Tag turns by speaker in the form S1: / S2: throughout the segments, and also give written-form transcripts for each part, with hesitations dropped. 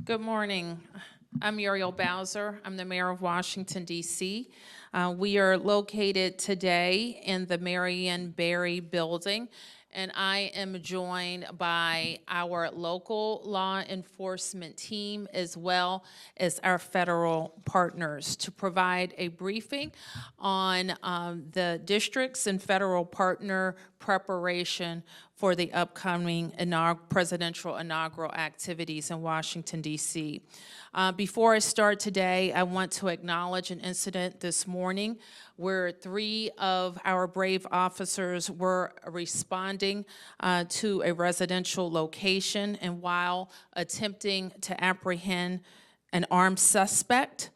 S1: Good morning. I'm Muriel Bowser. I'm the mayor of Washington, D.C. We are located today in the Marion Barry building, and I am joined by our local law enforcement team as well as our federal partners to provide a briefing on the districts and federal partner preparation for the upcoming presidential inaugural activities in Washington, D.C. Before I start today, I want to acknowledge an incident this morning where 3 of our brave officers were responding to a residential location, and while attempting to apprehend an armed suspect,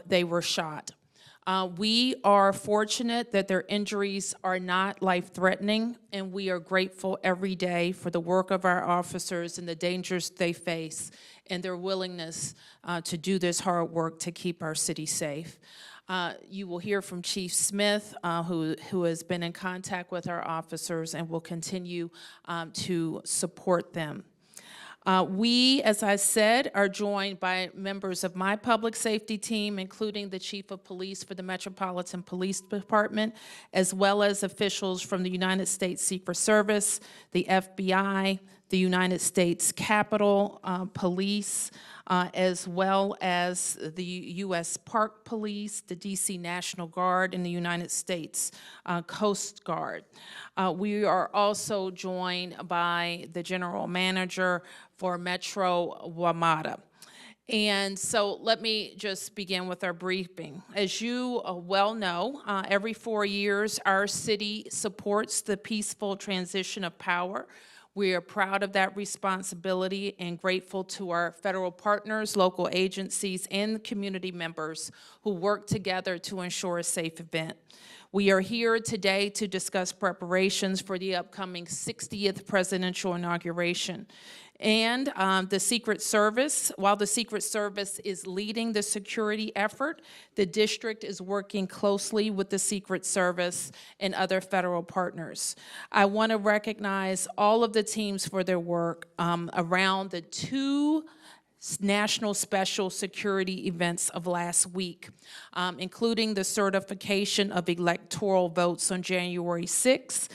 S1: they were shot. We are fortunate that their injuries are not life-threatening, and we are grateful every day for the work of our officers and the dangers they face and their willingness to do this hard work to keep our city safe. You will hear from Chief Smith, who has been in contact with our officers and will continue to support them. We, as I said, are joined by members of my public safety team, including the Chief of Police for the Metropolitan Police Department, as well as officials from the United States Secret Service, the FBI, the United States Capitol Police, as well as the U.S. Park Police, the D.C. National Guard, and the United States Coast Guard. We are also joined by the General Manager for Metro WMATA. And so let me just begin with our briefing. As you well know, every 4 years, our city supports the peaceful transition of power. We are proud of that responsibility and grateful to our federal partners, local agencies, and community members who work together to ensure a safe event. We are here today to discuss preparations for the upcoming 60th presidential inauguration. And the Secret Service, while the Secret Service is leading the security effort, the district is working closely with the Secret Service and other federal partners. I want to recognize all of the teams for their work around the 2 national special security events of last week, including the certification of electoral votes on January 6th,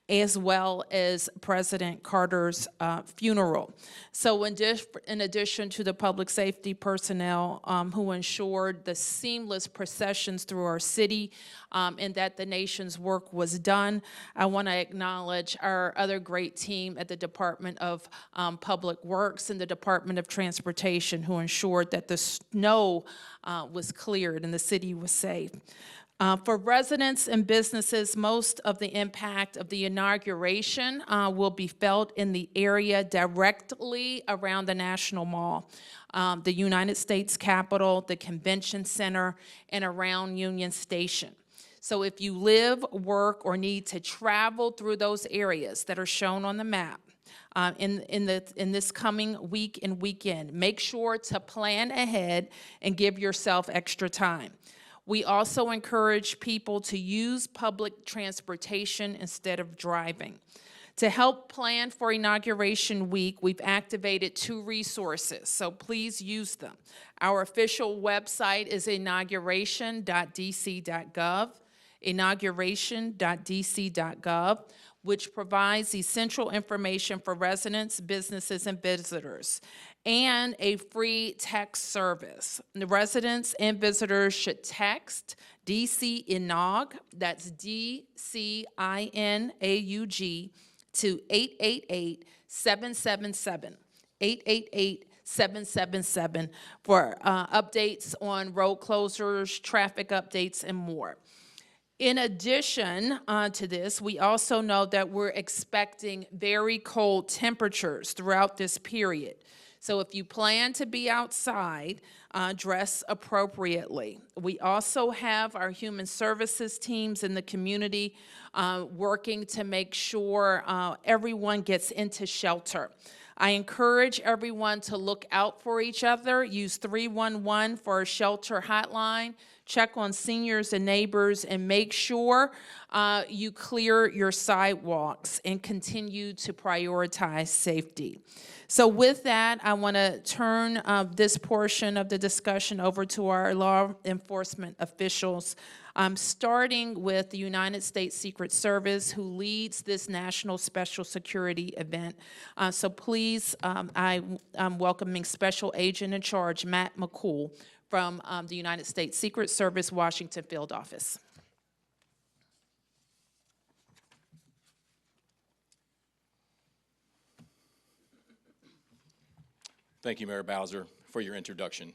S1: as well as President Carter's funeral. So in addition to the public safety personnel who ensured the seamless processions through our city and that the nation's work was done, I want to acknowledge our other great team at the Department of Public Works and the Department of Transportation who ensured that the snow was cleared and the city was safe. For residents and businesses, most of the impact of the inauguration will be felt in the area directly around the National Mall, the United States Capitol, the Convention Center, and around Union Station. So if you live, work, or need to travel through those areas that are shown on the map, in this coming week and weekend, make sure to plan ahead and give yourself extra time. We also encourage people to use public transportation instead of driving. To help plan for Inauguration Week, we've activated 2 resources, so please use them. Our official website is inauguration.dc.gov, inauguration.dc.gov, which provides essential information for residents, businesses, and visitors, and a free text service. The residents and visitors should text DC Inaug, that's DCINAUG, to 888-777, 888-777 for updates on road closures, traffic updates, and more. In addition to this, we also know that we're expecting very cold temperatures throughout this period. So if you plan to be outside, dress appropriately. We also have our human services teams in the community working to make sure everyone gets into shelter. I encourage everyone to look out for each other. Use 311 for a shelter hotline. Check on seniors and neighbors, and make sure you clear your sidewalks and continue to prioritize safety. So with that, I want to turn this portion of the discussion over to our law enforcement officials, starting with the United States Secret Service, who leads this National Special Security event. So please, I'm welcoming Special Agent in Charge, Matt McCool, from the United States Secret Service, Washington Field Office.
S2: Thank you, Mayor Bowser, for your introduction.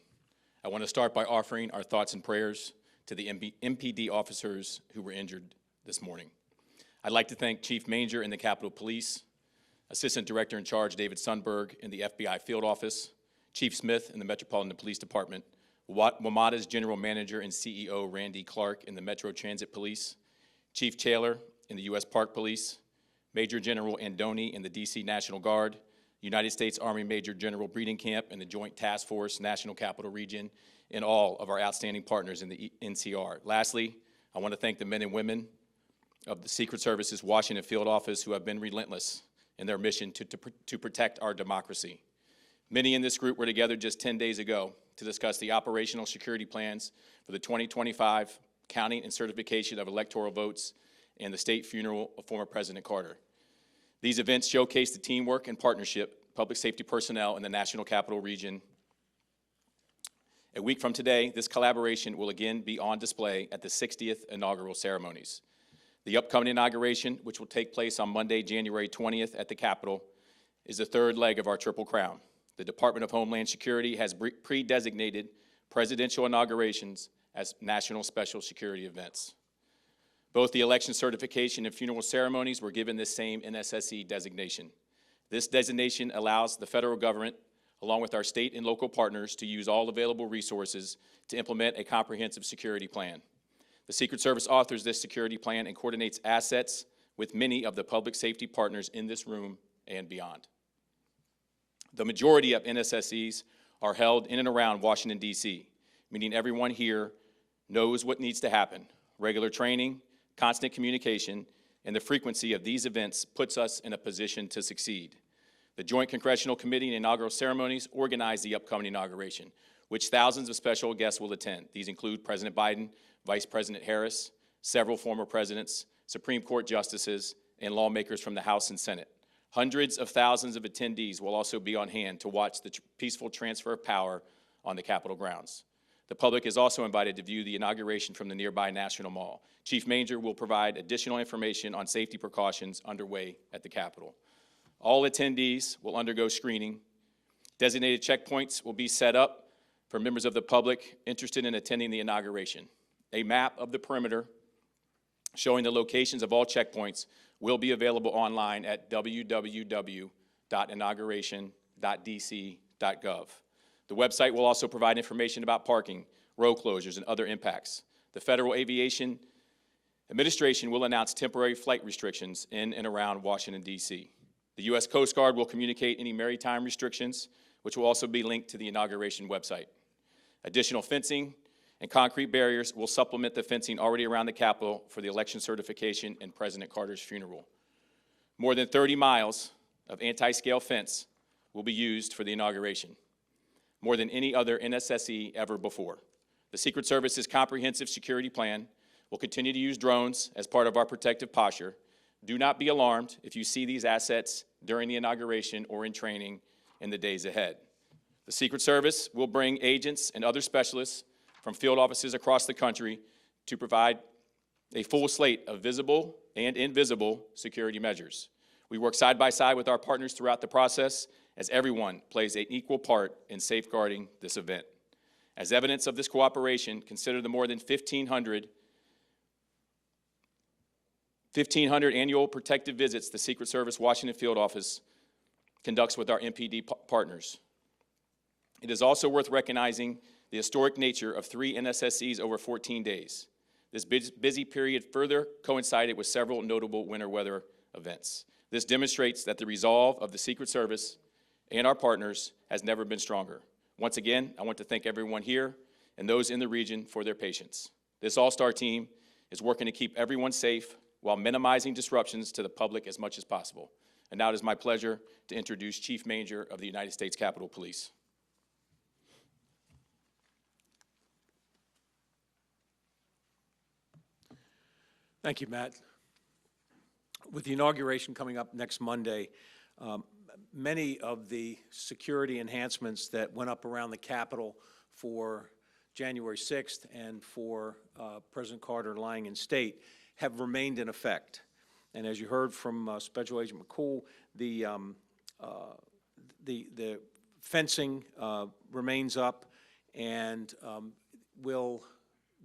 S2: I want to start by offering our thoughts and prayers to the MPD officers who were injured this morning. I'd like to thank Chief Manger in the Capitol Police, Assistant Director in Charge David Sundberg in the FBI Field Office, Chief Smith in the Metropolitan Police Department, WMATA's General Manager and CEO Randy Clark in the Metro Transit Police, Chief Taylor in the U.S. Park Police, Major General Andoni in the D.C. National Guard, United States Army Major General Breeding Camp in the Joint Task Force National Capital Region, and all of our outstanding partners in the NCR. Lastly, I want to thank the men and women of the Secret Service's Washington Field Office who have been relentless in their mission to protect our democracy. Many in this group were together just 10 days ago to discuss the operational security plans for the 2025 counting and certification of electoral votes and the state funeral of former President Carter. These events showcase the teamwork and partnership public safety personnel in the National Capital Region. A week from today, this collaboration will again be on display at the 60th inaugural ceremonies. The upcoming inauguration, which will take place on Monday, January 20th at the Capitol, is the third leg of our Triple Crown. The Department of Homeland Security has pre-designated presidential inaugurations as national special security events. Both the election certification and funeral ceremonies were given this same NSSE designation. This designation allows the federal government, along with our state and local partners, to use all available resources to implement a comprehensive security plan. The Secret Service authors this security plan and coordinates assets with many of the public safety partners in this room and beyond. The majority of NSSEs are held in and around Washington, D.C., meaning everyone here knows what needs to happen. Regular training, constant communication, and the frequency of these events puts us in a position to succeed. The Joint Congressional Committee and inaugural ceremonies organize the upcoming inauguration, which thousands of special guests will attend. These include President Biden, Vice President Harris, several former presidents, Supreme Court justices, and lawmakers from the House and Senate. Hundreds of thousands of attendees will also be on hand to watch the peaceful transfer of power on the Capitol grounds. The public is also invited to view the inauguration from the nearby National Mall. Chief Manger will provide additional information on safety precautions underway at the Capitol. All attendees will undergo screening. Designated checkpoints will be set up for members of the public interested in attending the inauguration. A map of the perimeter showing the locations of all checkpoints will be available online at www.inauguration.dc.gov. The website will also provide information about parking, road closures, and other impacts. The Federal Aviation Administration will announce temporary flight restrictions in and around Washington, D.C. The U.S. Coast Guard will communicate any maritime restrictions, which will also be linked to the inauguration website. Additional fencing and concrete barriers will supplement the fencing already around the Capitol for the election certification and President Carter's funeral. More than 30 miles of anti-scale fence will be used for the inauguration, more than any other NSSE ever before. The Secret Service's comprehensive security plan will continue to use drones as part of our protective posture. Do not be alarmed if you see these assets during the inauguration or in training in the days ahead. The Secret Service will bring agents and other specialists from field offices across the country to provide a full slate of visible and invisible security measures. We work side by side with our partners throughout the process as everyone plays an equal part in safeguarding this event. As evidence of this cooperation, consider the more than 1,500 annual protective visits the Secret Service Washington Field Office conducts with our MPD partners. It is also worth recognizing the historic nature of 3 NSSEs over 14 days. This busy period further coincided with several notable winter weather events. This demonstrates that the resolve of the Secret Service and our partners has never been stronger. Once again, I want to thank everyone here and those in the region for their patience. This all-star team is working to keep everyone safe while minimizing disruptions to the public as much as possible. And now it is my pleasure to introduce Chief Manger of the United States Capitol Police.
S3: Thank you, Matt. With the inauguration coming up next Monday, many of the security enhancements that went up around the Capitol for January 6th and for President Carter lying in state have remained in effect. And as you heard from Special Agent McCool, the fencing remains up and will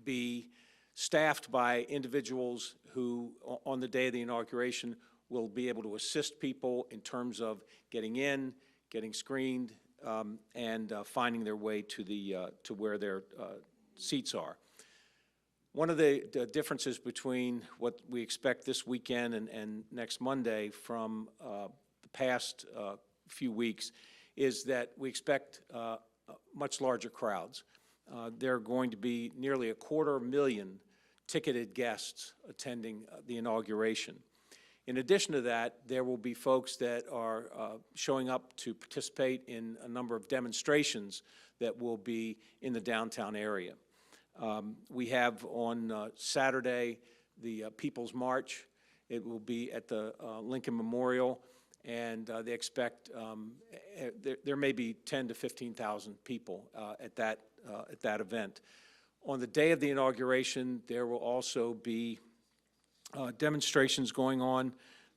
S3: be staffed by individuals who, on the day of the inauguration, will be able to assist people in terms of getting in, getting screened, and finding their way to where their seats are. One of the differences between what we expect this weekend and next Monday from the past few weeks is that we expect much larger crowds. There are going to be nearly 250,000 ticketed guests attending the inauguration. In addition to that, there will be folks that are showing up to participate in a number of demonstrations that will be in the downtown area. We have on Saturday the People's March. It will be at the Lincoln Memorial, and they expect there may be 10,000 to 15,000 people at that event. On the day of the inauguration, there will also be demonstrations going on.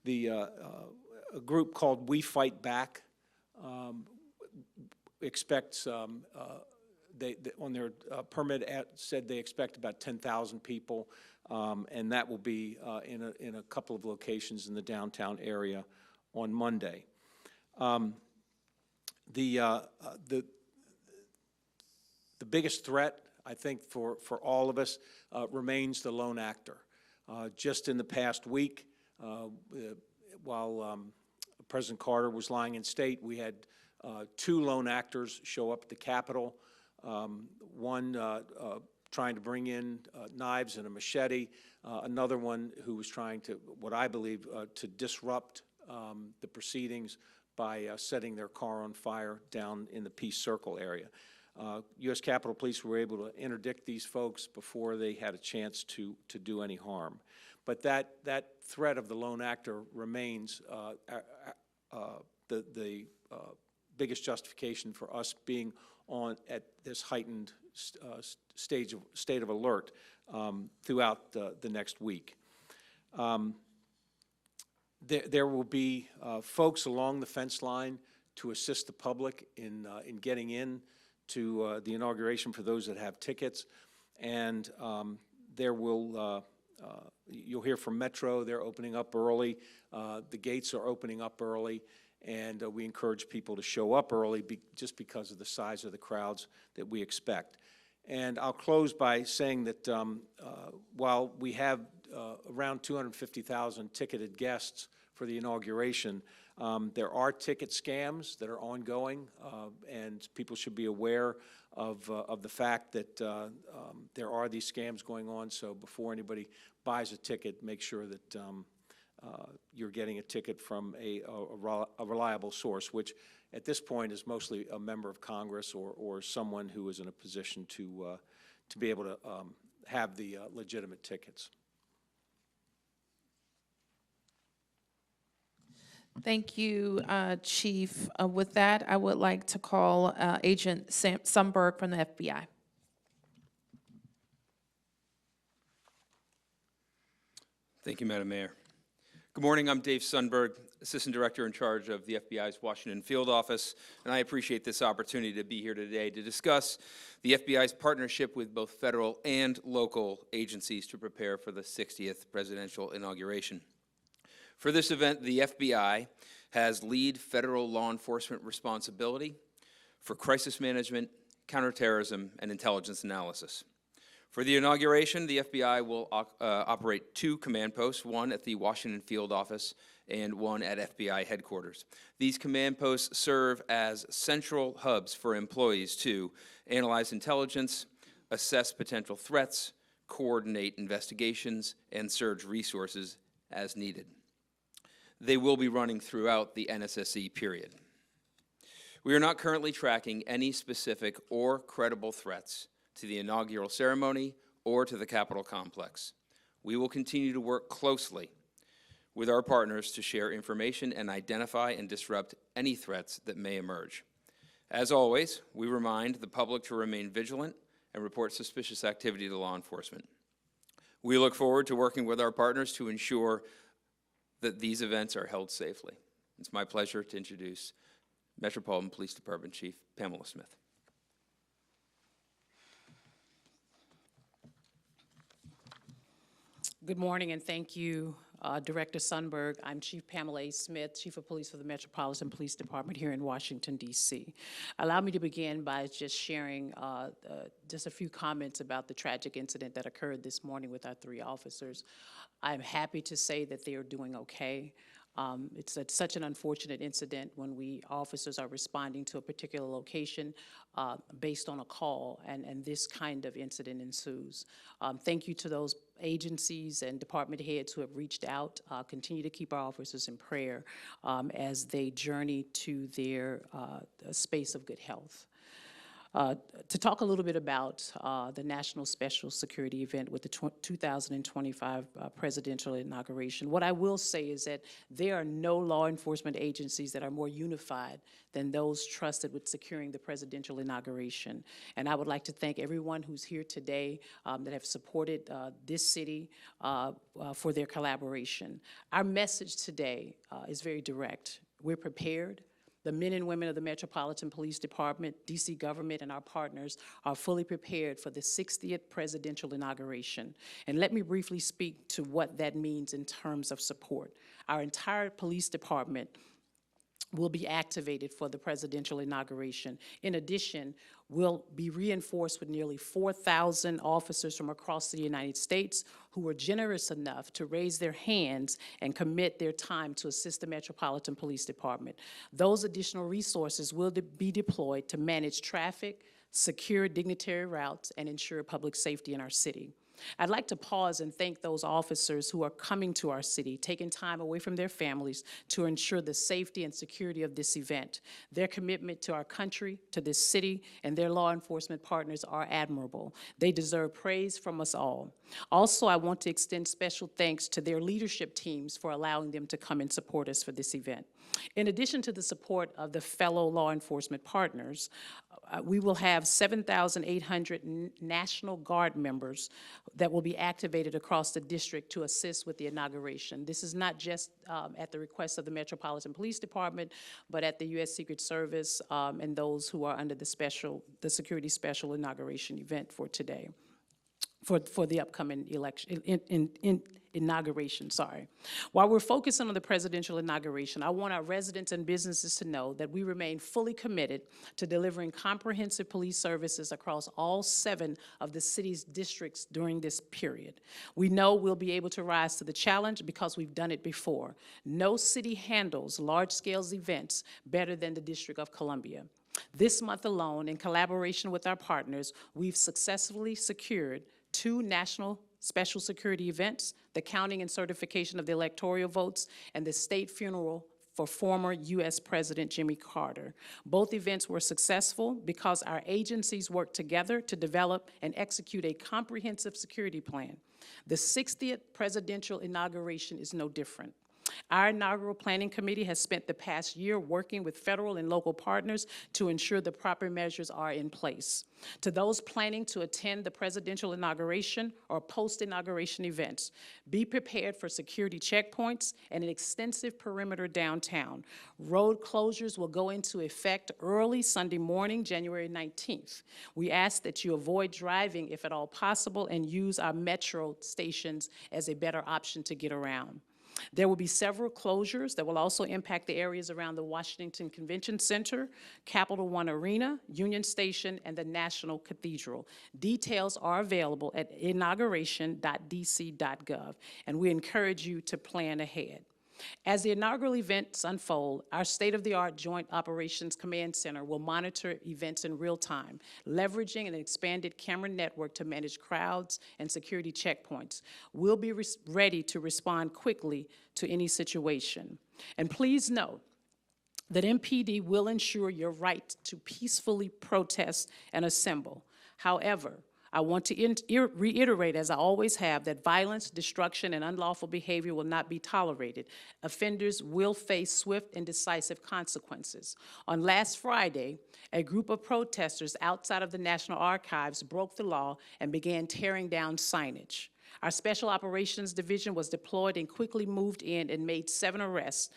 S3: A group called We Fight Back expects, on their permit said they expect about 10,000 people, and that will be in a couple of locations in the downtown area on Monday. The biggest threat, I think, for all of us remains the lone actor. Just in the past week, while President Carter was lying in state, we had 2 lone actors show up at the Capitol, one trying to bring in knives and a machete, another one who was trying to, what I believe, to disrupt the proceedings by setting their car on fire down in the Peace Circle area. U.S. Capitol Police were able to interdict these folks before they had a chance to do any harm. But that threat of the lone actor remains the biggest justification for us being on at this heightened state of alert throughout the next week. There will be folks along the fence line to assist the public in getting in to the inauguration for those that have tickets, and there will you'll hear from Metro. They're opening up early. The gates are opening up early, and we encourage people to show up early just because of the size of the crowds that we expect. And I'll close by saying that while we have around 250,000 ticketed guests for the inauguration, there are ticket scams that are ongoing, and people should be aware of the fact that there are these scams going on. So before anybody buys a ticket, make sure that you're getting a ticket from a reliable source, which at this point is mostly a member of Congress or someone who is in a position to be able to have the legitimate tickets.
S1: Thank you, Chief. With that, I would like to call Agent Sundberg from the FBI.
S4: Thank you, Madam Mayor. Good morning. I'm Dave Sundberg, Assistant Director in charge of the FBI's Washington Field Office, and I appreciate this opportunity to be here today to discuss the FBI's partnership with both federal and local agencies to prepare for the 60th presidential inauguration. For this event, the FBI has lead federal law enforcement responsibility for crisis management, counterterrorism, and intelligence analysis. For the inauguration, the FBI will operate 2 command posts, one at the Washington Field Office and one at FBI headquarters. These command posts serve as central hubs for employees to analyze intelligence, assess potential threats, coordinate investigations, and surge resources as needed. They will be running throughout the NSSE period. We are not currently tracking any specific or credible threats to the inaugural ceremony or to the Capitol complex. We will continue to work closely with our partners to share information and identify and disrupt any threats that may emerge. As always, we remind the public to remain vigilant and report suspicious activity to law enforcement. We look forward to working with our partners to ensure that these events are held safely. It's my pleasure to introduce Metropolitan Police Department Chief Pamela Smith.
S5: Good morning, and thank you, Director Sundberg. I'm Chief Pamela A. Smith, Chief of Police for the Metropolitan Police Department here in Washington, D.C. Allow me to begin by just sharing just a few comments about the tragic incident that occurred this morning with our 3 officers. I'm happy to say that they are doing okay. It's such an unfortunate incident when officers are responding to a particular location based on a call, and this kind of incident ensues. Thank you to those agencies and department heads who have reached out. Continue to keep our officers in prayer as they journey to their space of good health. To talk a little bit about the National Special Security event with the 2025 presidential inauguration, what I will say is that there are no law enforcement agencies that are more unified than those trusted with securing the presidential inauguration. And I would like to thank everyone who's here today that have supported this city for their collaboration. Our message today is very direct. We're prepared. The men and women of the Metropolitan Police Department, D.C. government, and our partners are fully prepared for the 60th presidential inauguration. And let me briefly speak to what that means in terms of support. Our entire police department will be activated for the presidential inauguration. In addition, we'll be reinforced with nearly 4,000 officers from across the United States who were generous enough to raise their hands and commit their time to assist the Metropolitan Police Department. Those additional resources will be deployed to manage traffic, secure dignitary routes, and ensure public safety in our city. I'd like to pause and thank those officers who are coming to our city, taking time away from their families to ensure the safety and security of this event. Their commitment to our country, to this city, and their law enforcement partners are admirable. They deserve praise from us all. Also, I want to extend special thanks to their leadership teams for allowing them to come and support us for this event. In addition to the support of the fellow law enforcement partners, we will have 7,800 National Guard members that will be activated across the district to assist with the inauguration. This is not just at the request of the Metropolitan Police Department, but at the U.S. Secret Service and those who are under the Security Special Inauguration event for today. For the upcoming election, inauguration, sorry. While we're focusing on the presidential inauguration, I want our residents and businesses to know that we remain fully committed to delivering comprehensive police services across all 7 of the city's districts during this period. We know we'll be able to rise to the challenge because we've done it before. No city handles large-scale events better than the District of Columbia. This month alone, in collaboration with our partners, we've successfully secured 2 national special security events, the counting and certification of the electoral votes, and the state funeral for former U.S. President Jimmy Carter. Both events were successful because our agencies worked together to develop and execute a comprehensive security plan. The 60th presidential inauguration is no different. Our inaugural planning committee has spent the past year working with federal and local partners to ensure the proper measures are in place. To those planning to attend the presidential inauguration or post-inauguration events, be prepared for security checkpoints and an extensive perimeter downtown. Road closures will go into effect early Sunday morning, January 19th. We ask that you avoid driving if at all possible and use our metro stations as a better option to get around. There will be several closures that will also impact the areas around the Washington Convention Center, Capital One Arena, Union Station, and the National Cathedral. Details are available at inauguration.dc.gov, and we encourage you to plan ahead. As the inaugural events unfold, our state-of-the-art Joint Operations Command Center will monitor events in real time, leveraging an expanded camera network to manage crowds and security checkpoints. We'll be ready to respond quickly to any situation. And please note that MPD will ensure your right to peacefully protest and assemble. However, I want to reiterate, as I always have, that violence, destruction, and unlawful behavior will not be tolerated. Offenders will face swift and decisive consequences. On last Friday, a group of protesters outside of the National Archives broke the law and began tearing down signage. Our Special Operations Division was deployed and quickly moved in and made 7 arrests,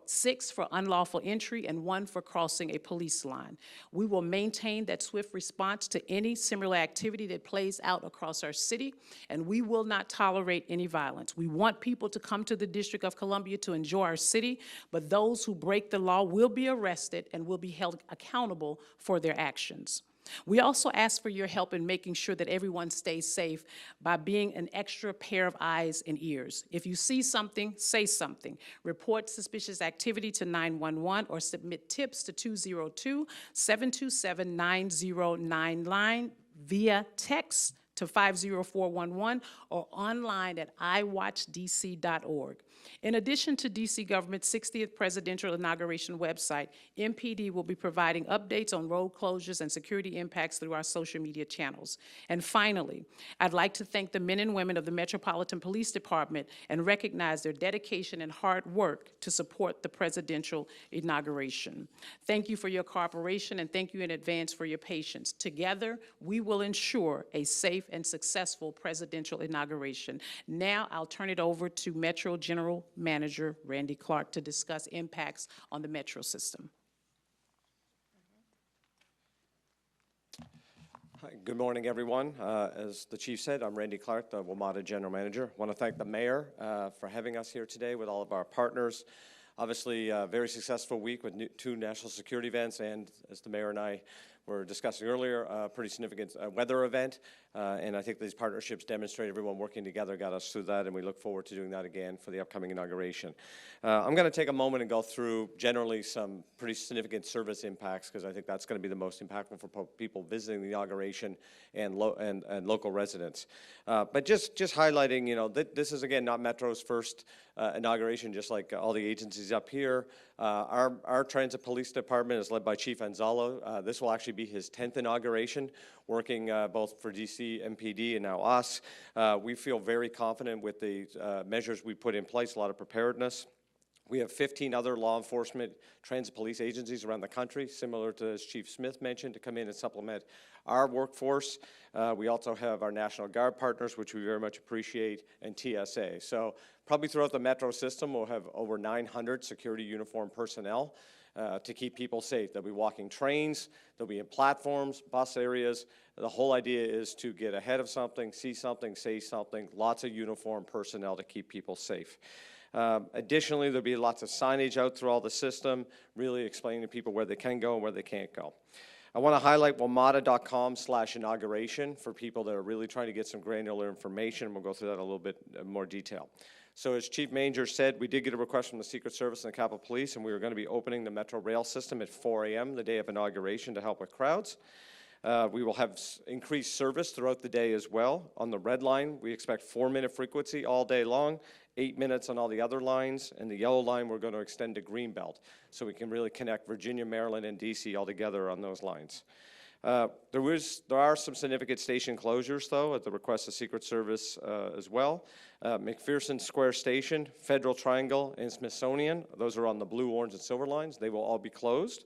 S5: 6 for unlawful entry and 1 for crossing a police line. We will maintain that swift response to any similar activity that plays out across our city, and we will not tolerate any violence. We want people to come to the District of Columbia to enjoy our city, but those who break the law will be arrested and will be held accountable for their actions. We also ask for your help in making sure that everyone stays safe by being an extra pair of eyes and ears. If you see something, say something. Report suspicious activity to 911 or submit tips to 202-727-9099 via text to 50411 or online at iwatchdc.org. In addition to DC government's 60th Presidential Inauguration website, MPD will be providing updates on road closures and security impacts through our social media channels. And finally, I'd like to thank the men and women of the Metropolitan Police Department and recognize their dedication and hard work to support the presidential inauguration. Thank you for your cooperation, and thank you in advance for your patience. Together, we will ensure a safe and successful presidential inauguration. Now, I'll turn it over to Metro General Manager Randy Clark to discuss impacts on the Metro system.
S6: Hi, good morning, everyone. As the chief said, I'm Randy Clark, the WMATA General Manager. I want to thank the mayor for having us here today with all of our partners. Obviously, a very successful week with 2 national security events, and as the mayor and I were discussing earlier, a pretty significant weather event, and I think these partnerships demonstrate everyone working together got us through that, and we look forward to doing that again for the upcoming inauguration. I'm going to take a moment and go through generally some pretty significant service impacts, because I think that's going to be the most impactful for people visiting the inauguration and local residents. But just highlighting, you know, this is again not Metro's first inauguration, just like all the agencies up here. Our Transit Police Department is led by Chief Anzalo. This will actually be his 10th inauguration, working both for DC, MPD, and now us. We feel very confident with the measures we put in place, a lot of preparedness. We have 15 other law enforcement transit police agencies around the country, similar to as Chief Smith mentioned, to come in and supplement our workforce. We also have our National Guard partners, which we very much appreciate, and TSA. So probably throughout the Metro system, we'll have over 900 security uniformed personnel to keep people safe. They'll be walking trains, they'll be in platforms, bus areas. The whole idea is to get ahead of something, see something, say something, lots of uniformed personnel to keep people safe. Additionally, there'll be lots of signage out through all the system, really explaining to people where they can go and where they can't go. I want to highlight WMATA.com/inauguration for people that are really trying to get some granular information. We'll go through that in a little bit more detail. So as Chief Manger said, we did get a request from the Secret Service and the Capitol Police, and we were going to be opening the Metro rail system at 4 a.m. the day of inauguration to help with crowds. We will have increased service throughout the day as well. On the red line, we expect 4-minute frequency all day long, 8 minutes on all the other lines, and the yellow line we're going to extend to Greenbelt, so we can really connect Virginia, Maryland, and DC all together on those lines. There are some significant station closures, though, at the request of Secret Service as well. McPherson Square Station, Federal Triangle, and Smithsonian, those are on the blue, orange, and silver lines. They will all be closed.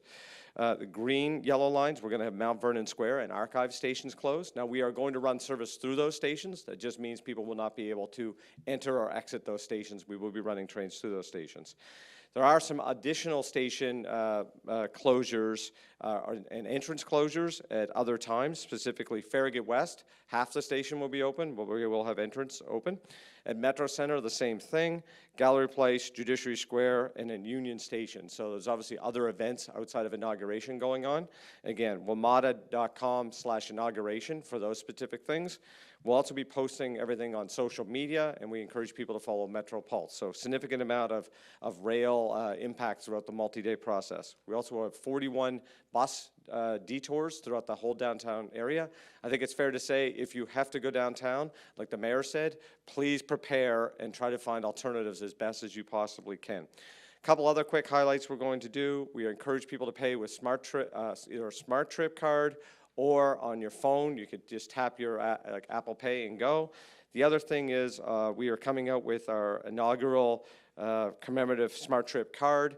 S6: The green, yellow lines, we're going to have Mount Vernon Square and Archive stations closed. Now, we are going to run service through those stations. That just means people will not be able to enter or exit those stations. We will be running trains through those stations. There are some additional station closures and entrance closures at other times, specifically Farragut West. Half the station will be open, but we will have entrance open. At Metro Center, the same thing, Gallery Place, Judiciary Square, and then Union Station. So there's obviously other events outside of inauguration going on. Again, WMATA.com/inauguration for those specific things. We'll also be posting everything on social media, and we encourage people to follow Metro Pulse. So significant amount of rail impact throughout the multi-day process. We also have 41 bus detours throughout the whole downtown area. I think it's fair to say if you have to go downtown, like the mayor said, please prepare and try to find alternatives as best as you possibly can. Couple other quick highlights we're going to do. We encourage people to pay with either a Smart Trip card or on your phone. You could just tap your like Apple Pay and go. The other thing is we are coming out with our inaugural commemorative Smart Trip card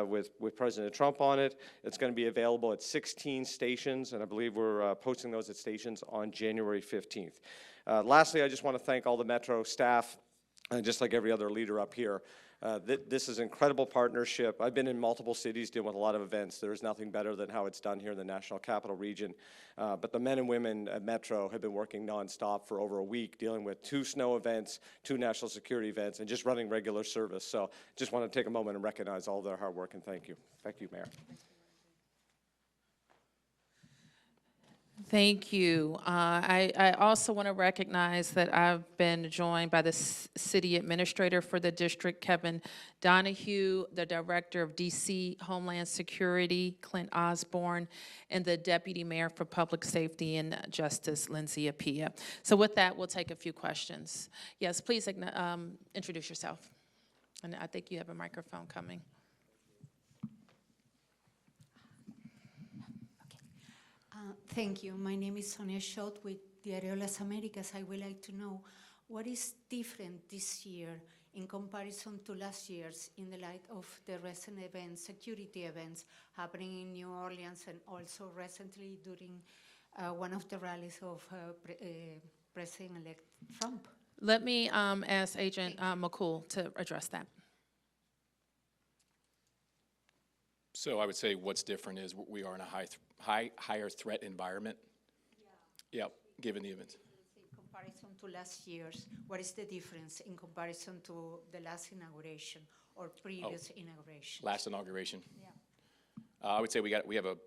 S6: with President Trump on it. It's going to be available at 16 stations, and I believe we're posting those at stations on January 15th. Lastly, I just want to thank all the Metro staff, just like every other leader up here. This is an incredible partnership. I've been in multiple cities dealing with a lot of events. There is nothing better than how it's done here in the National Capital Region. But the men and women at Metro have been working nonstop for over a week, dealing with 2 snow events, 2 national security events, and just running regular service. So just want to take a moment and recognize all their hard work, and thank you. Thank you, Mayor.
S1: Thank you. I also want to recognize that I've been joined by the city administrator for the district, Kevin Donahue, the director of DC Homeland Security, Clint Osborne, and the deputy mayor for public safety and justice, Lindsay Apia. So with that, we'll take a few questions. Yes, please introduce yourself. And I think you have a microphone coming.
S7: Thank you. My name is Sonia Schott with Diario Las Américas. I would like to know what is different this year in comparison to last year's in the light of the recent events, security events happening in New Orleans and also recently during one of the rallies of President-elect Trump.
S1: Let me ask Agent McCool to address that.
S2: So I would say what's different is we are in a higher threat environment. Yeah. Yep, given the events.
S7: In comparison to last year's, what is the difference in comparison to the last inauguration or previous inauguration?
S2: Last inauguration.
S7: Yeah.
S2: I would say we have a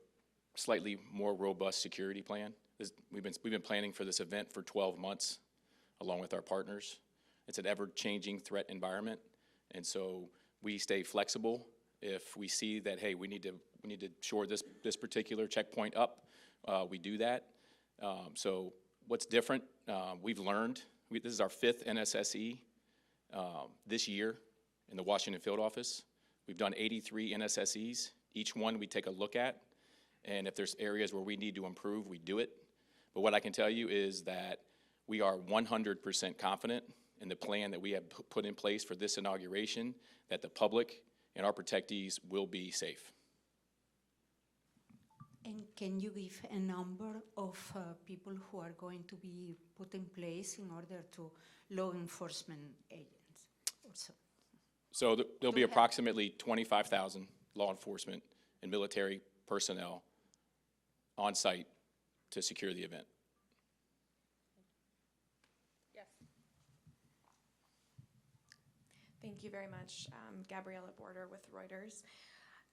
S2: slightly more robust security plan. We've been planning for this event for 12 months, along with our partners. It's an ever-changing threat environment, and so we stay flexible. If we see that, hey, we need to shore this particular checkpoint up, we do that. So what's different? We've learned. This is our 5th NSSE this year in the Washington field office. We've done 83 NSSEs. Each one we take a look at, and if there's areas where we need to improve, we do it. But what I can tell you is that we are 100% confident in the plan that we have put in place for this inauguration, that the public and our protectees will be safe.
S7: And can you give a number of people who are going to be put in place in order to law enforcement agents also?
S2: So there'll be approximately 25,000 law enforcement and military personnel on site to secure the event.
S1: Yes.
S8: Thank you very much. Gabriella Border with Reuters.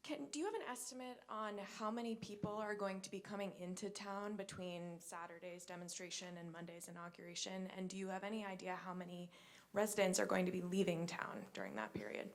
S8: Do you have an estimate on how many people are going to be coming into town between Saturday's demonstration and Monday's inauguration? And do you have any idea how many residents are going to be leaving town during that period?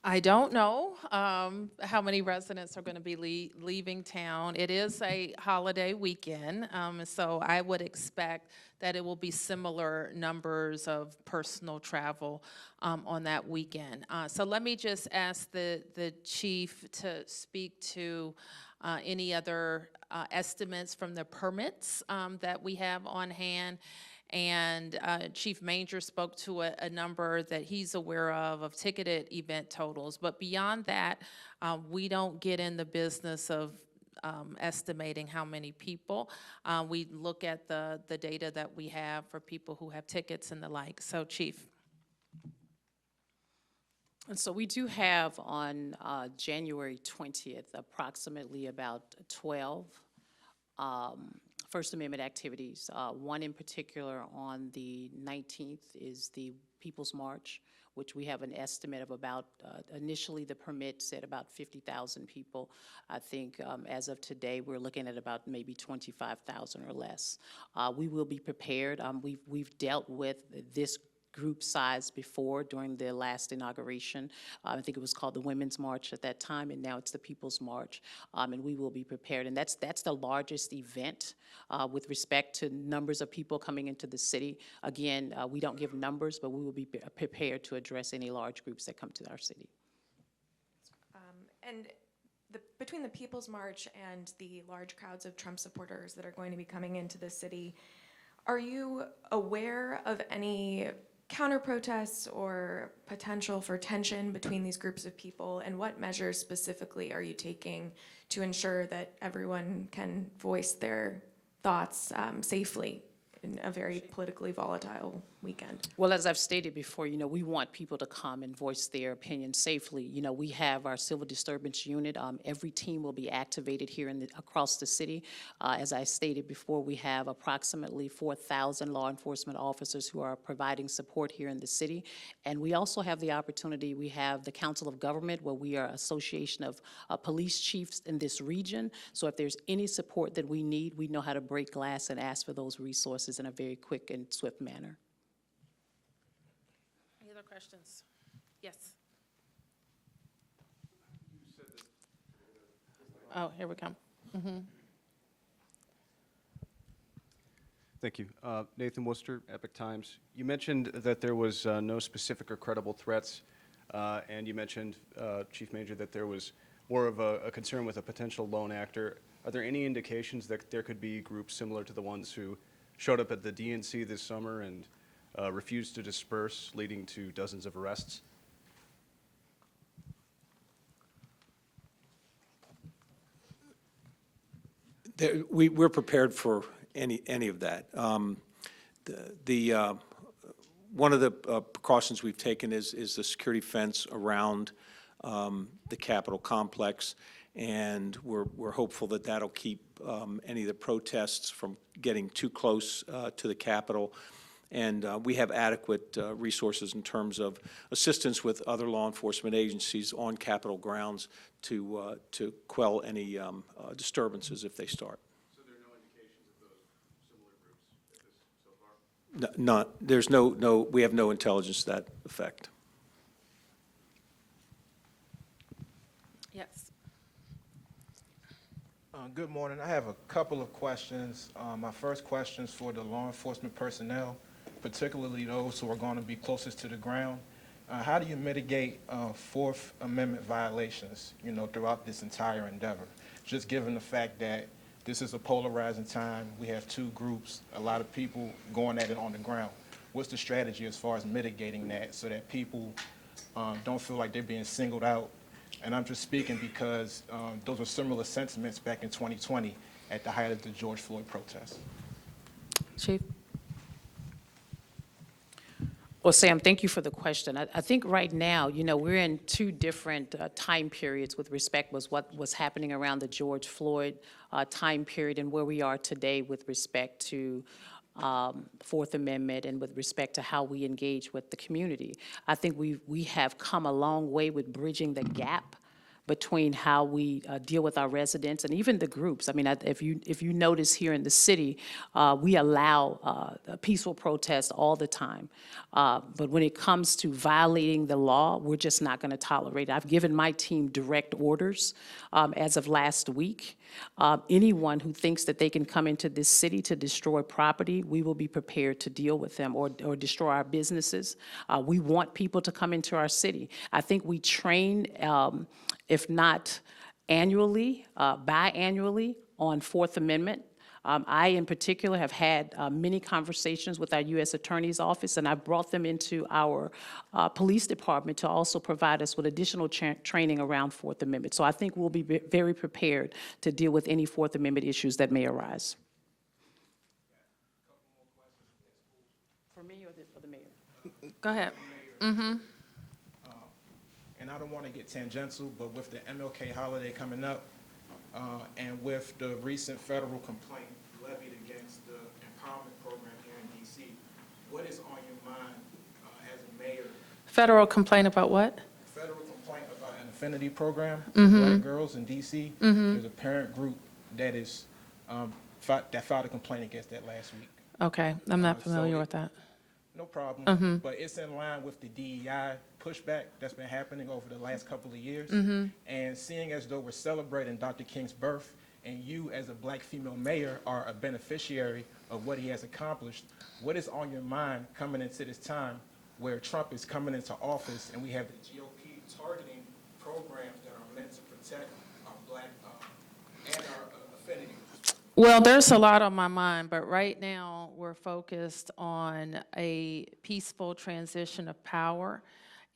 S1: I don't know how many residents are going to be leaving town. It is a holiday weekend, so I would expect that it will be similar numbers of personal travel on that weekend. So let me just ask the chief to speak to any other estimates from the permits that we have on hand. And Chief Manger spoke to a number that he's aware of ticketed event totals. But beyond that, we don't get in the business of estimating how many people. We look at the data that we have for people who have tickets and the like. So, Chief.
S5: And so we do have on January 20th approximately about 12 First Amendment activities. One in particular on the 19th is the People's March, which we have an estimate of about, initially the permit said about 50,000 people. I think as of today, we're looking at about maybe 25,000 or less. We will be prepared. We've dealt with this group size before during the last inauguration. I think it was called the Women's March at that time, and now it's the People's March, and we will be prepared. And that's the largest event with respect to numbers of people coming into the city. Again, we don't give numbers, but we will be prepared to address any large groups that come to our city.
S8: And between the People's March and the large crowds of Trump supporters that are going to be coming into the city, are you aware of any counter-protests or potential for tension between these groups of people, and what measures specifically are you taking to ensure that everyone can voice their thoughts safely in a very politically volatile weekend?
S5: Well, as I've stated before, we want people to come and voice their opinion safely. We have our civil disturbance unit. Every team will be activated here across the city. As I stated before, we have approximately 4,000 law enforcement officers who are providing support here in the city. And we also have the opportunity, we have the Council of Government, where we are an association of police chiefs in this region. So if there's any support that we need, we know how to break glass and ask for those resources in a very quick and swift manner.
S1: Any other questions? Yes. Oh, here we come.
S9: Thank you. Nathan Worcester, Epic Times. You mentioned that there was no specific or credible threats, and you mentioned, Chief Major, that there was more of a concern with a potential lone actor. Are there any indications that there could be groups similar to the ones who showed up at the DNC this summer and refused to disperse, leading to dozens of arrests?
S3: We're prepared for any of that. One of the precautions we've taken is the security fence around the Capitol complex, and we're hopeful that that'll keep any of the protests from getting too close to the Capitol. And we have adequate resources in terms of assistance with other law enforcement agencies on Capitol grounds to quell any disturbances if they start.
S9: So there are no indications of those similar groups so far?
S3: None. There's no. We have no intelligence to that effect.
S1: Yes.
S10: Good morning. I have a couple of questions. My first question is for the law enforcement personnel, particularly those who are going to be closest to the ground. How do you mitigate Fourth Amendment violations, throughout this entire endeavor? Just given the fact that this is a polarizing time, we have two groups, a lot of people going at it on the ground. What's the strategy as far as mitigating that so that people don't feel like they're being singled out? And I'm just speaking because those were similar sentiments back in 2020 at the height of the George Floyd protests.
S5: Chief? Well, Sam, thank you for the question. I think right now, we're in two different time periods with respect was what was happening around the George Floyd time period and where we are today with respect to Fourth Amendment and with respect to how we engage with the community. I think we have come a long way with bridging the gap between how we deal with our residents and even the groups. I mean, if you notice here in the city, we allow peaceful protests all the time. But when it comes to violating the law, we're just not going to tolerate it. I've given my team direct orders as of last week. Anyone who thinks that they can come into this city to destroy property, we will be prepared to deal with them or destroy our businesses. We want people to come into our city. I think we train, if not annually, biannually on Fourth Amendment. I, in particular, have had many conversations with our U.S. Attorney's Office, and I've brought them into our police department to also provide us with additional training around Fourth Amendment. So I think we'll be very prepared to deal with any Fourth Amendment issues that may arise. For me or for the mayor?
S1: Go ahead.
S10: And I don't want to get tangential, but with the MLK holiday coming up, and with the recent federal complaint levied against the empowerment program here in DC. What is on your mind as a mayor?
S1: Federal complaint about what?
S10: Federal complaint about an affinity program for black girls in DC. There's a parent group that is that filed a complaint against that last week.
S1: Okay, I'm not
S10: So
S1: familiar with that.
S10: No problem. But it's in line with the DEI pushback that's been happening over the last couple of years. And seeing as though we're celebrating Dr. King's birth, and you as a black female mayor are a beneficiary of what he has accomplished, what is on your mind coming into this time where Trump is coming into office and we have the GOP targeting programs that are meant to protect our black and our affinity?
S1: Well, there's a lot on my mind, but right now we're focused on a peaceful transition of power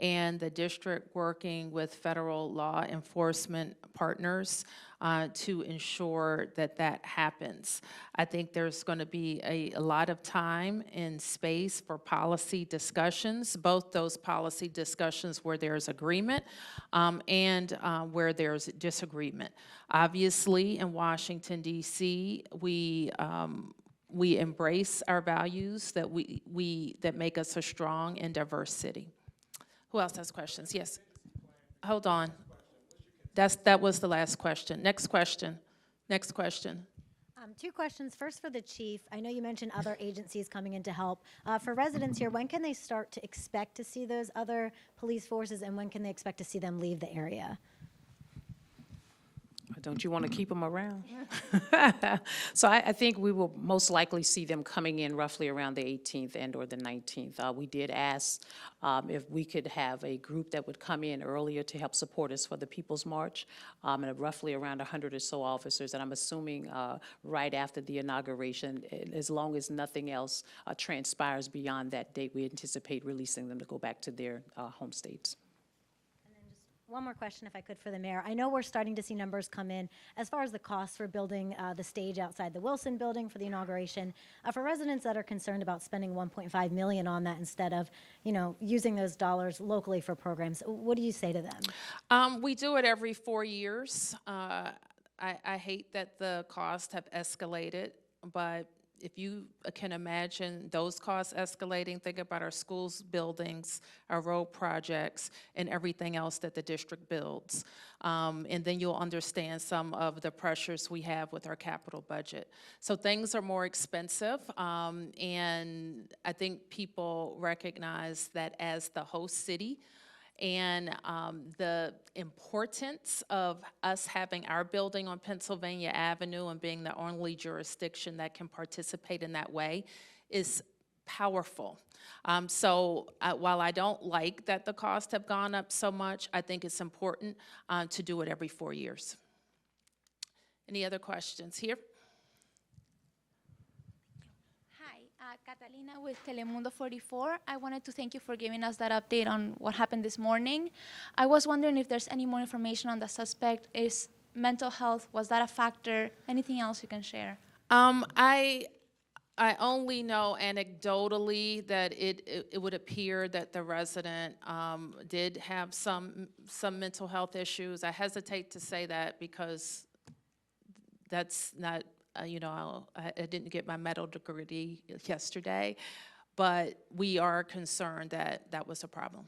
S1: and the district working with federal law enforcement partners to ensure that that happens. I think there's going to be a lot of time and space for policy discussions, both those policy discussions where there's agreement and where there's disagreement. Obviously, in Washington, D.C., we embrace our values that that make us a strong and diverse city. Who else has questions? Yes. Hold on. That was the last question. Next question. Next question.
S11: Two questions. First for the chief. I know you mentioned other agencies coming in to help. For residents here, when can they start to expect to see those other police forces, and when can they expect to see them leave the area?
S5: Don't you want to keep them around? So I think we will most likely see them coming in roughly around the 18th and or the 19th. We did ask if we could have a group that would come in earlier to help support us for the People's March, and roughly around 100 or so officers, and I'm assuming right after the inauguration, as long as nothing else transpires beyond that date, we anticipate releasing them to go back to their home states.
S11: One more question, if I could, for the mayor. I know we're starting to see numbers come in as far as the costs for building the stage outside the Wilson building for the inauguration. For residents that are concerned about spending $1.5 million on that instead of, using those dollars locally for programs, what do you say to them?
S1: We do it every 4 years. I hate that the costs have escalated, but if you can imagine those costs escalating, think about our schools, buildings, our road projects, and everything else that the district builds. And then you'll understand some of the pressures we have with our capital budget. So things are more expensive, and I think people recognize that as the host city, and the importance of us having our building on Pennsylvania Avenue and being the only jurisdiction that can participate in that way is powerful. So while I don't like that the costs have gone up so much, I think it's important to do it every 4 years. Any other questions here?
S12: Catalina with Telemundo 44. I wanted to thank you for giving us that update on what happened this morning. I was wondering if there's any more information on the suspect. Is mental health, was that a factor? Anything else you can share?
S1: I only know anecdotally that it would appear that the resident did have some mental health issues. I hesitate to say that because that's not, I didn't get my medical degree yesterday, but we are concerned that that was a problem.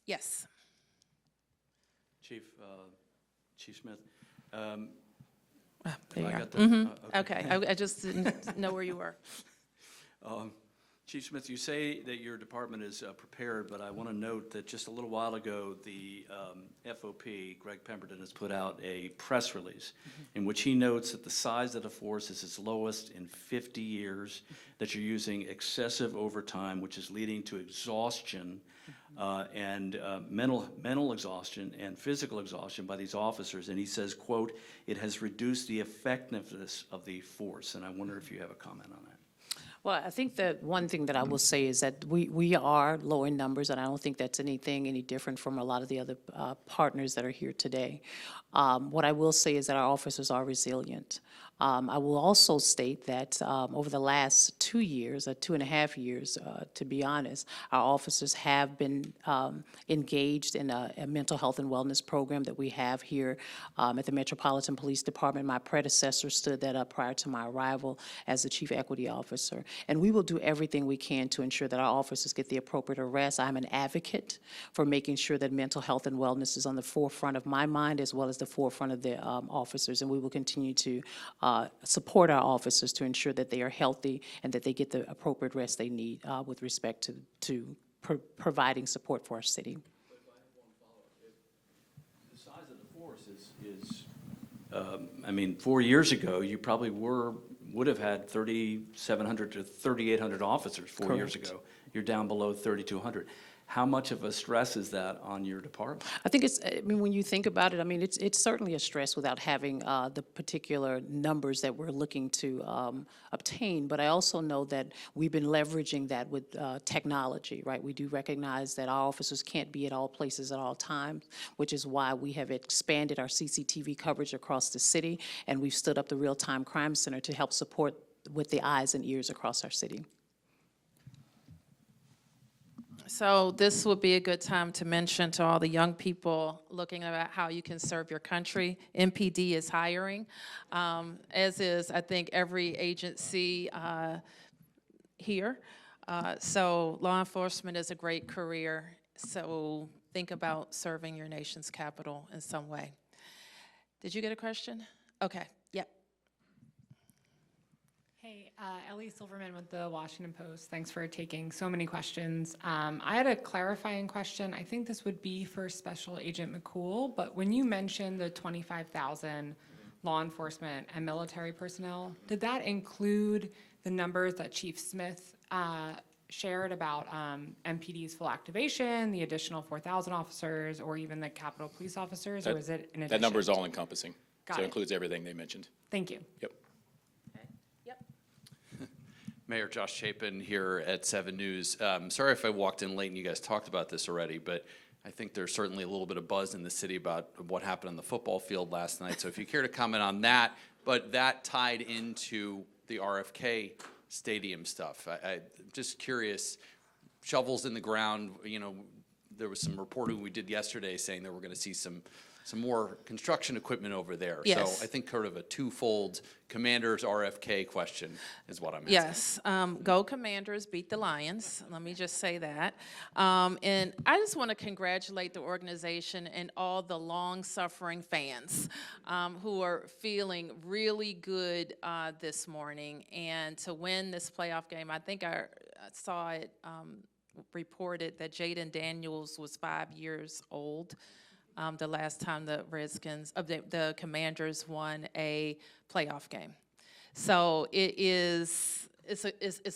S1: Yes.
S13: Chief Smith.
S1: There you
S13: I
S1: are.
S13: got the-
S1: Okay, I just didn't know where you were.
S13: Chief Smith, you say that your department is prepared, but I want to note that just a little while ago, the FOP, Greg Pemberton, has put out a press release in which he notes that the size of the force is its lowest in 50 years, that you're using excessive overtime, which is leading to exhaustion and mental exhaustion and physical exhaustion by these officers. And he says, quote, "It has reduced the effectiveness of the force." And I wonder if you have a comment on that.
S5: Well, I think that one thing that I will say is that we are low in numbers, and I don't think that's any different from a lot of the other partners that are here today. What I will say is that our officers are resilient. I will also state that over the last 2 years, or 2.5 years, to be honest, our officers have been engaged in a mental health and wellness program that we have here at the Metropolitan Police Department. My predecessor stood that up prior to my arrival as the Chief Equity Officer. And we will do everything we can to ensure that our officers get the appropriate arrest. I'm an advocate for making sure that mental health and wellness is on the forefront of my mind as well as the forefront of the officers. And we will continue to support our officers to ensure that they are healthy and that they get the appropriate rest they need with respect to providing support for our city.
S13: The size of the force is I mean, 4 years ago, you probably would have had 3,700 to 3,800 officers 4 years
S5: Correct.
S13: ago. You're down below 3,200. How much of a stress is that on your department?
S5: I think I mean, when you think about it, I mean, it's certainly a stress without having the particular numbers that we're looking to obtain. But I also know that we've been leveraging that with technology, right? We do recognize that our officers can't be at all places at all times, which is why we have expanded our CCTV coverage across the city, and we've stood up the Real-Time Crime Center to help support with the eyes and ears across our city.
S1: So this would be a good time to mention to all the young people looking at how you can serve your country. MPD is hiring, as is, I think, every agency here. So law enforcement is a great career. So think about serving your nation's capital in some way. Did you get a question? Okay, yep.
S14: Hey, Ellie Silverman with the Washington Post. Thanks for taking so many questions. I had a clarifying question. I think this would be for Special Agent McCool, but when you mentioned the 25,000 law enforcement and military personnel, did that include the numbers that Chief Smith shared about MPD's full activation, the additional 4,000 officers, or even the Capitol Police officers, or is it in addition?
S2: That number is all encompassing.
S14: Got
S2: So it
S14: it.
S2: includes everything they mentioned.
S14: Thank you.
S2: Yep.
S15: Mayor Josh Chapin here at 7 News. Sorry if I walked in late and you guys talked about this already, but I think there's certainly a little bit of buzz in the city about what happened on the football field last night. So if you care to comment on that, but that tied into the RFK stadium stuff. I'm just curious, shovels in the ground, you know, there was some reporting we did yesterday saying that we're going to see some more construction equipment over there.
S1: Yes.
S15: So I think kind of a twofold Commanders RFK question is what I'm asking.
S1: Yes, go Commanders, beat the Lions. Let me just say that. And I just want to congratulate the organization and all the long-suffering fans who are feeling really good this morning. And to win this playoff game, I think I saw it reported that Jaden Daniels was 5 years old. The last time the the Commanders won a playoff game. So it's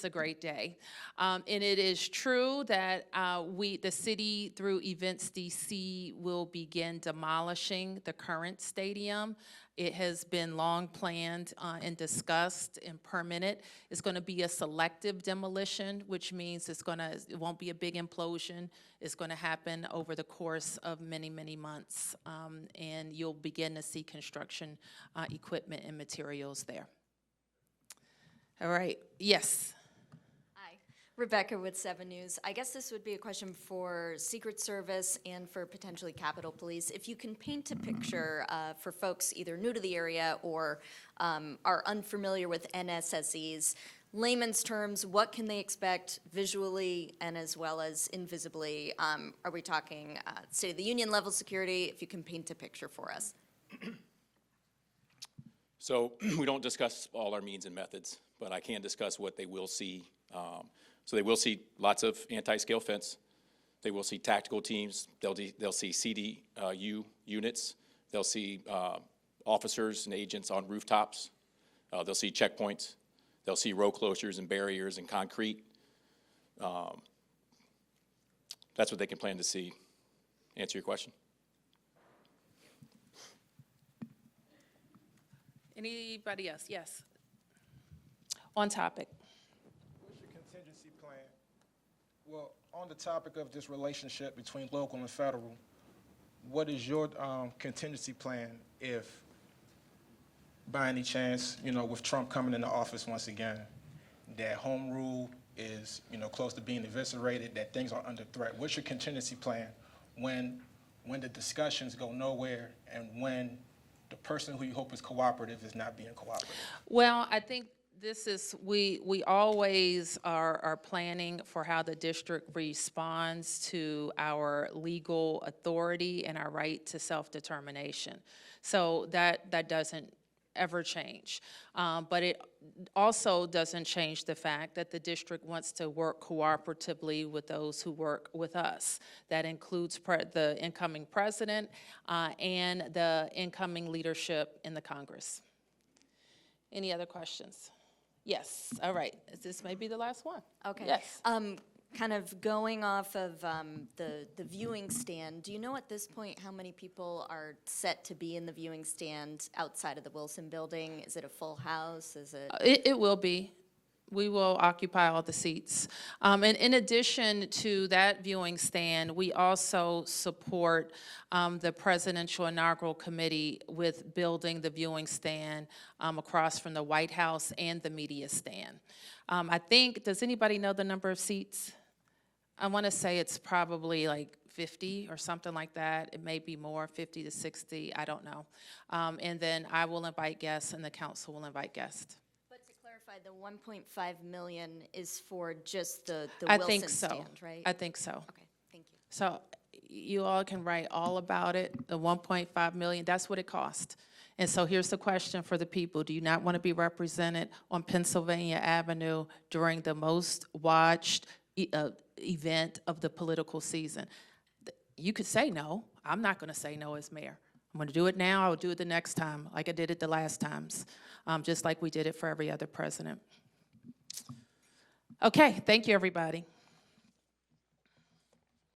S1: a great day. And it is true that the city, through Events DC, will begin demolishing the current stadium. It has been long planned and discussed and permitted. It's going to be a selective demolition, which means it won't be a big implosion. It's going to happen over the course of many, many months, and you'll begin to see construction equipment and materials there. All right. Yes.
S16: Hi, Rebecca with 7 News. I guess this would be a question for Secret Service and for potentially Capitol Police. If you can paint a picture for folks either new to the area or are unfamiliar with NSSEs, layman's terms, what can they expect visually and as well as invisibly? Are we talking State of the Union level security? If you can paint a picture for us.
S2: So we don't discuss all our means and methods, but I can discuss what they will see. So they will see lots of anti-scale fence. They will see tactical teams. They'll see CDU units. They'll see officers and agents on rooftops. They'll see checkpoints. They'll see road closures and barriers and concrete. That's what they can plan to see. Answer your question?
S1: Anybody else? Yes. On topic.
S10: contingency plan, well, on the topic of this relationship between local and federal, what is your contingency plan if, by any chance, with Trump coming into office once again, that home rule is, close to being eviscerated, that things are under threat? What's your contingency plan when the discussions go nowhere and when the person who you hope is cooperative is not being cooperative?
S1: Well, I think this is, we always are planning for how the district responds to our legal authority and our right to self-determination. So that doesn't ever change. But it also doesn't change the fact that the district wants to work cooperatively with those who work with us. That includes the incoming president and the incoming leadership in the Congress. Any other questions? Yes, all right. This may be the last one.
S16: Okay.
S1: Yes.
S16: Kind of going off of the viewing stand, do you know at this point how many people are set to be in the viewing stand outside of the Wilson Building? Is it a full house? Is it?
S1: It will be. We will occupy all the seats. And in addition to that viewing stand, we also support the Presidential Inaugural Committee with building the viewing stand across from the White House and the media stand. I think, does anybody know the number of seats? I want to say it's probably like 50 or something like that. It may be more, 50 to 60, I don't know. And then I will invite guests and the council will invite guests.
S16: But to clarify, the 1.5 million is for just the
S1: I
S16: Wilson
S1: think so.
S16: stand, right?
S1: I think so.
S16: Okay, thank you.
S1: So you all can write all about it, the 1.5 million, that's what it cost. And so here's the question for the people. Do you not want to be represented on Pennsylvania Avenue during the most watched event of the political season? You could say no. I'm not going to say no as mayor. I'm going to do it now. I'll do it the next time, like I did it the last times, just like we did it for every other president. Okay, thank you, everybody.